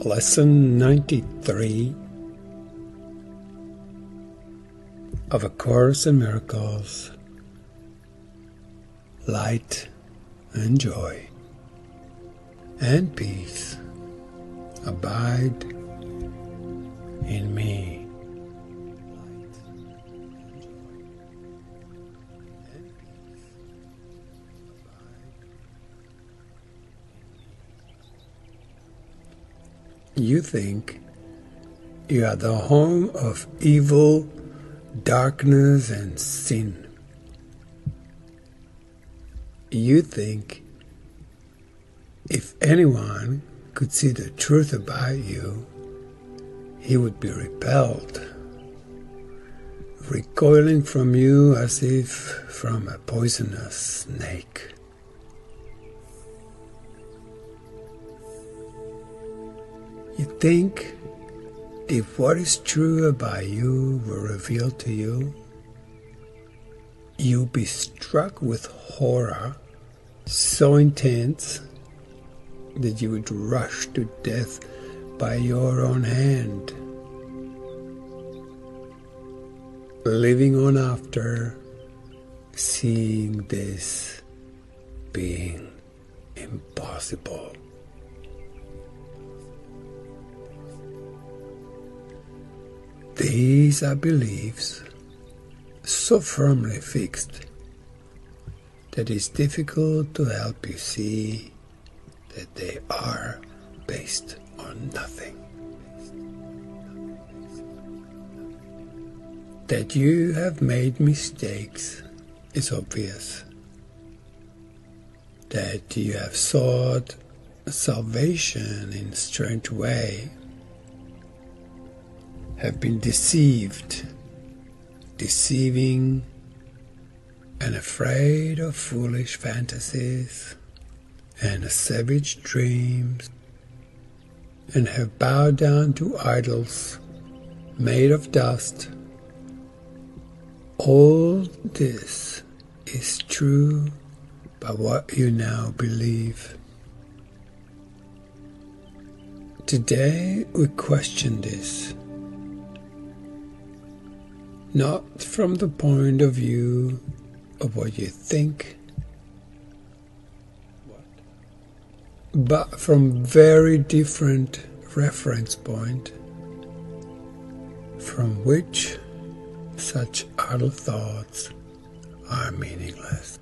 Lesson 93 of A Course in Miracles, Light and joy and peace abide in me. You think you are the home of evil, darkness, and sin. You think if anyone could see the truth about you, he would be repelled, recoiling from you as if from a poisonous snake. You think if what is true about you were revealed to you, you'd be struck with horror so intense that you would rush to death by your own hand, living on after seeing this being impossible. These are beliefs so firmly fixed that it's difficult to help you see that they are based on nothing. That you have made mistakes is obvious. That you have sought salvation in a strange way, have been deceived, deceiving, and afraid of foolish fantasies and savage dreams, and have bowed down to idols made of dust. All this is true by what you now believe. Today we question this, not from the point of view of what you think, but from very different reference point from which such idle thoughts are meaningless.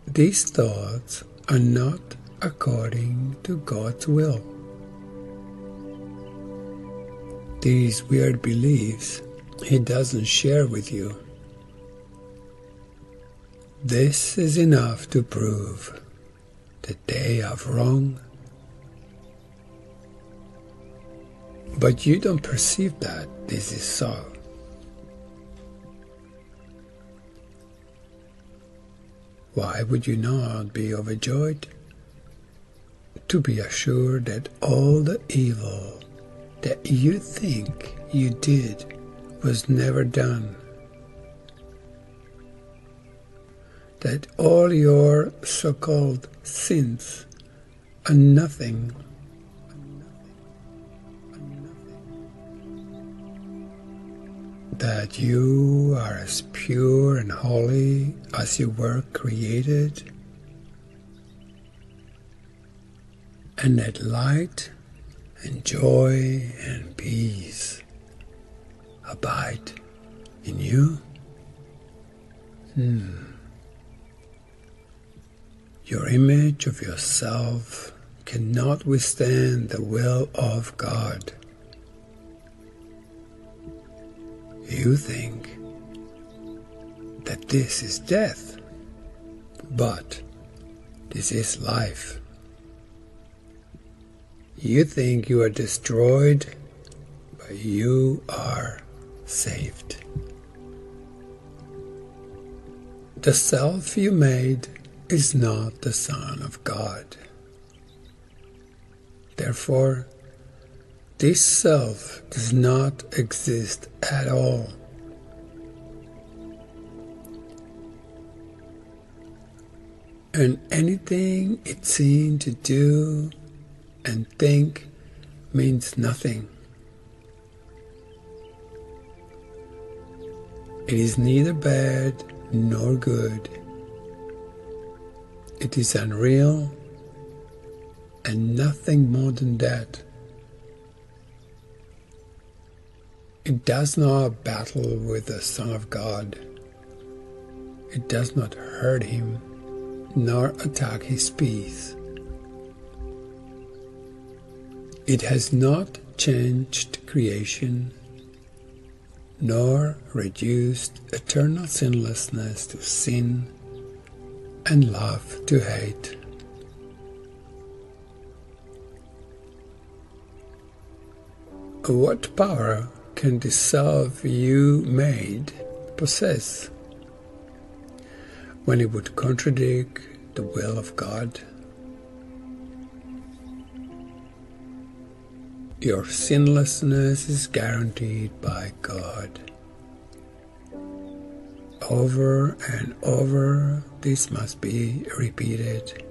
These thoughts are not according to God's will. These weird beliefs He doesn't share with you. This is enough to prove that they are wrong. But you don't perceive that this is so. Why would you not be overjoyed to be assured that all the evil that you think you did was never done? That all your so-called sins are nothing. That you are as pure and holy as you were created, and that light and joy and peace abide in you. Your image of yourself cannot withstand the will of God. You think that this is death, but this is life. You think you are destroyed, but you are saved. The self you made is not the Son of God. Therefore, this self does not exist at all. and anything it's seen to do and think means nothing. It is neither bad nor good. It is unreal and nothing more than that. It does not battle with the Son of God. It does not hurt him nor attack his peace. It has not changed creation nor reduced eternal sinlessness to sin and love to hate. What power can the self you made possess when it would contradict the will of God? Your sinlessness is guaranteed by God. Over and over, this must be repeated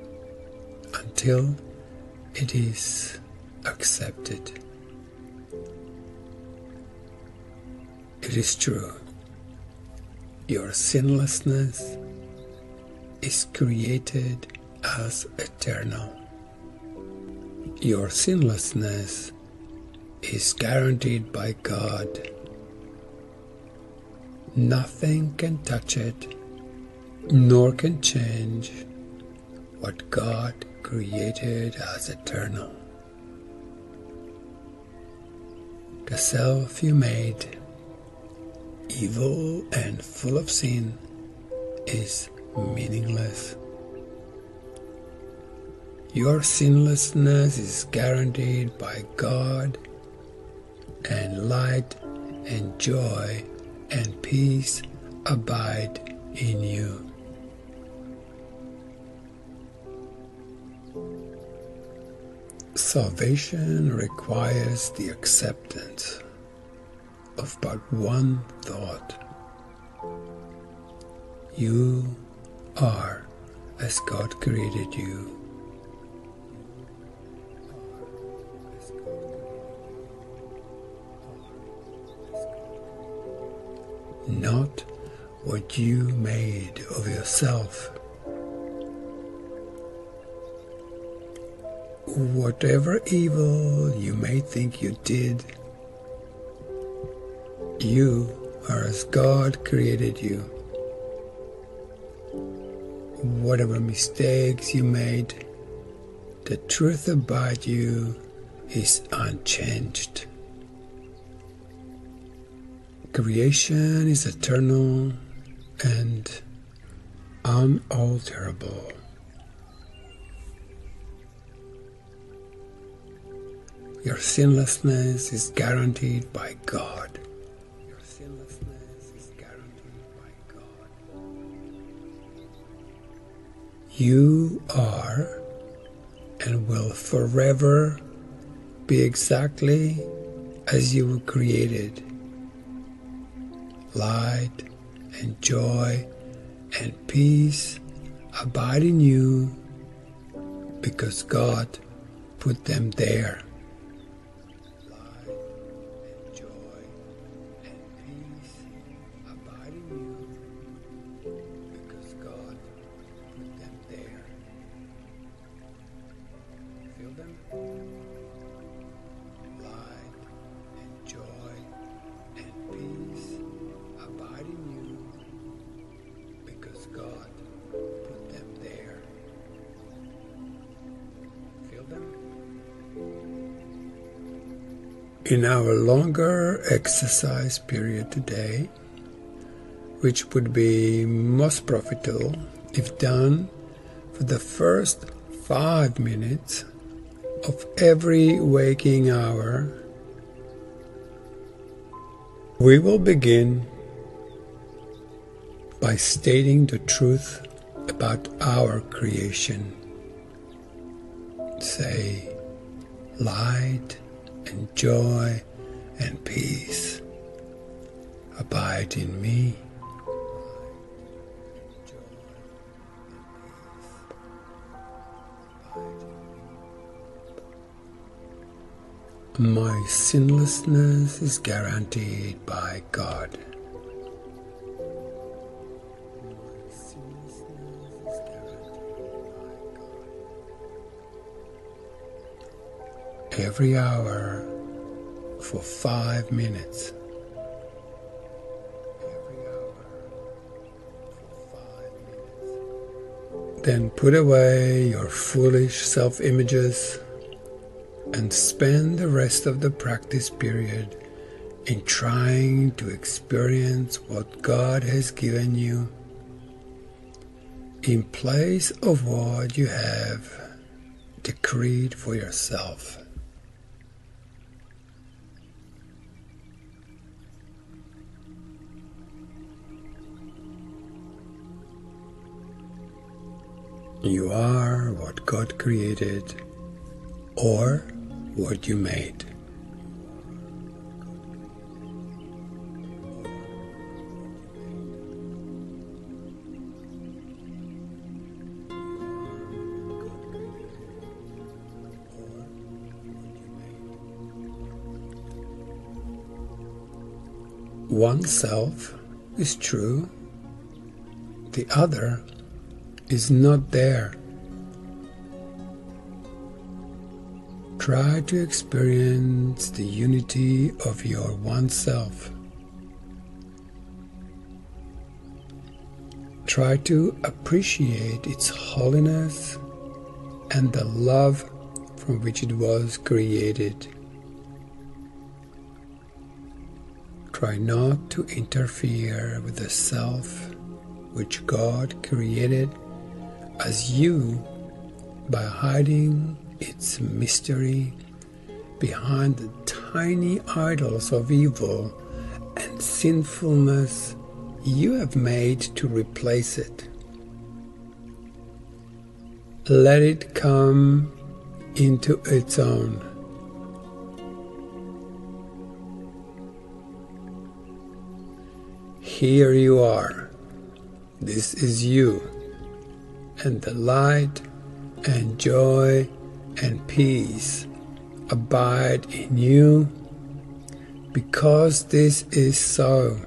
until it is accepted. It is true. Your sinlessness is created as eternal. Your sinlessness is guaranteed by God. Nothing can touch it, nor can change what God created as eternal. The self you made, evil and full of sin, is meaningless. Your sinlessness is guaranteed by God, and light and joy and peace abide in you. Salvation requires the acceptance of but one thought. You are as God created you. Not what you made of yourself. Whatever evil you may think you did, you are as God created you. Whatever mistakes you made, the truth about you is unchanged. Creation is eternal and unalterable. Your sinlessness is guaranteed by God. Your sinlessness is guaranteed by God. You are and will forever be exactly as you were created. Light and joy and peace abide in you because God put them there. Light and joy and peace abide in you because God put them there. Feel them? Light and joy and peace abide in you because God put them there. Feel them? In our longer exercise period today, which would be most profitable if done for the first 5 minutes of every waking hour, we will begin by stating the truth about our creation. Say, light and joy and peace abide in me. My sinlessness is guaranteed by God. Every hour for 5 minutes. Then put away your foolish self-images and spend the rest of the practice period in trying to experience what God has given you in place of what you have decreed for yourself. You are what God created or what you made. One self is true, the other is not there. Try to experience the unity of your one self. Try to appreciate its holiness and the love from which it was created. Try not to interfere with the self which God created as you by hiding its mystery behind the tiny idols of evil and sinfulness you have made to replace it. Let it come into its own. Here you are. This is you, and the light and joy and peace abide in you because this is so.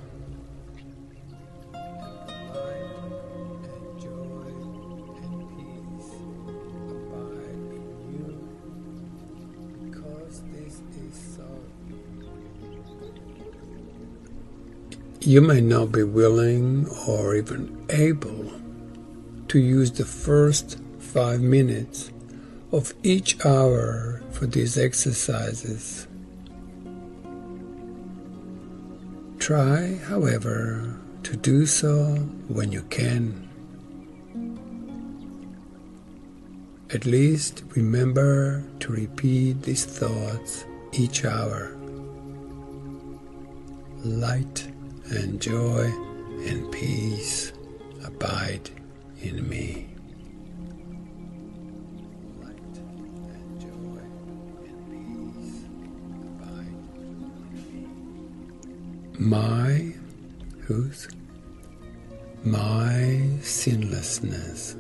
You may not be willing or even able to use the first 5 minutes of each hour for these exercises. Try, however, to do so when you can. At least remember to repeat these thoughts each hour. Light and joy and peace abide in me. Light and joy and peace abide in me. My sinlessness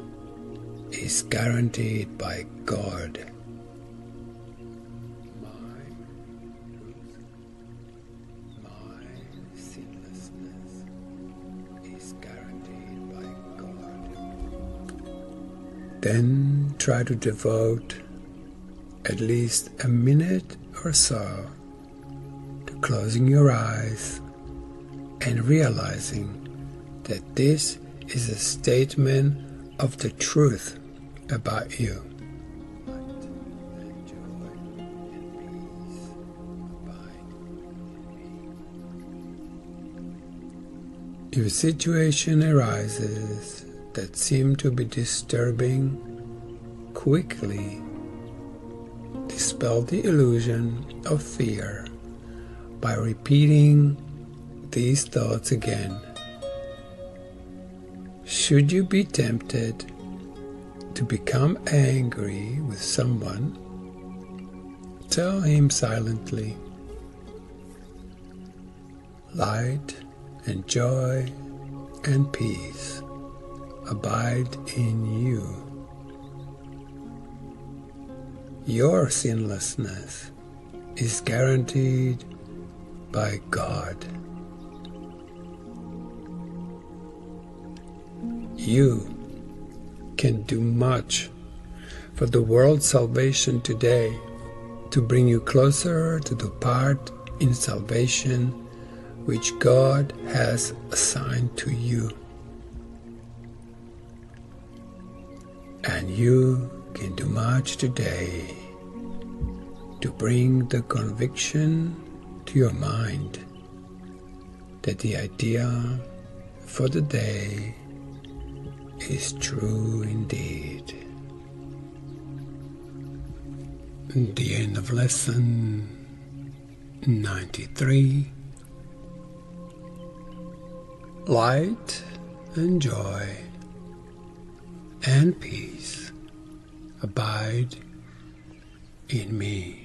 is guaranteed by God. Then try to devote at least a minute or so to closing your eyes and realizing that this is a statement of the truth about you. If a situation arises that seem to be disturbing, quickly dispel the illusion of fear by repeating these thoughts again. Should you be tempted to become angry with someone, tell him silently, light and joy and peace abide in you. Your sinlessness is guaranteed by God. You can do much for the world's salvation today to bring you closer to the part in salvation which God has assigned to you. And you can do much today to bring the conviction to your mind that the idea for the day is true indeed. The end of lesson 93. Light and joy and peace abide in me.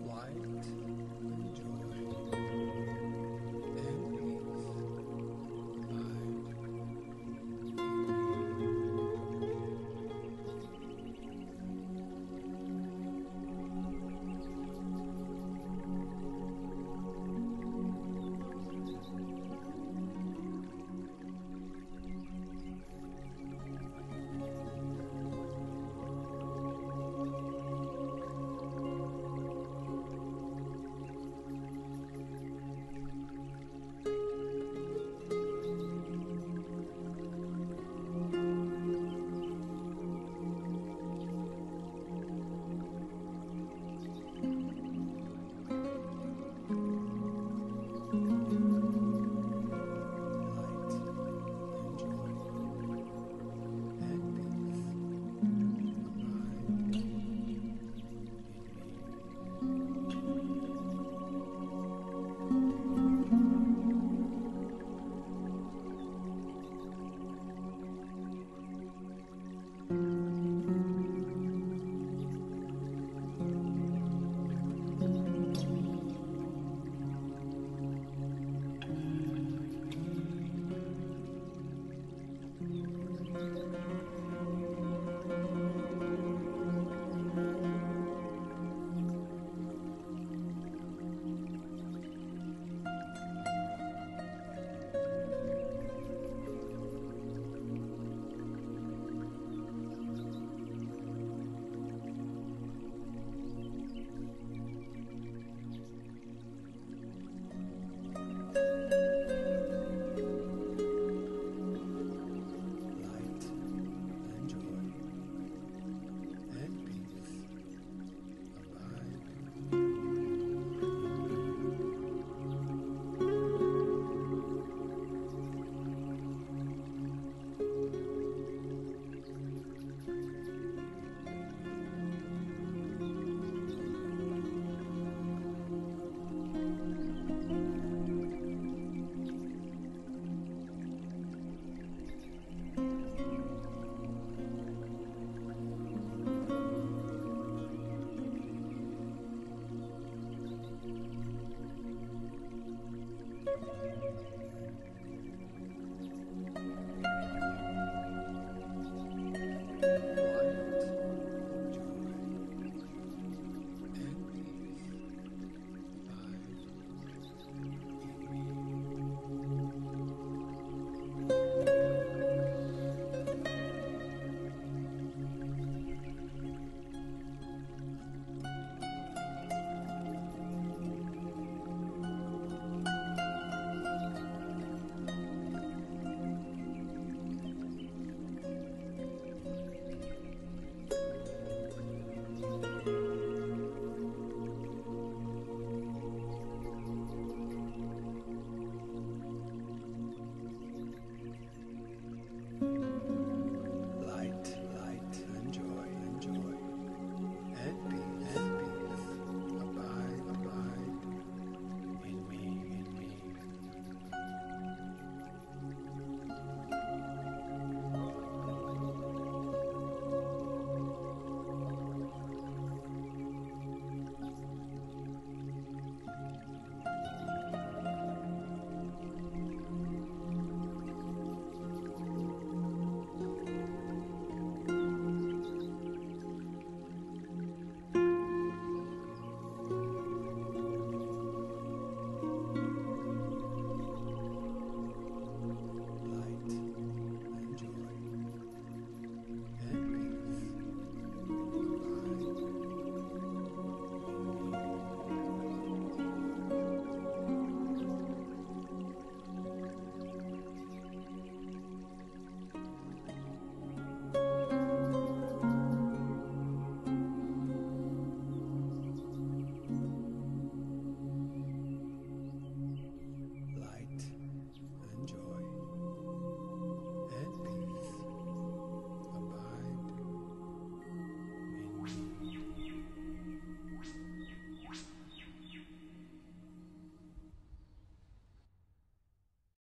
Light and joy and peace abide in me.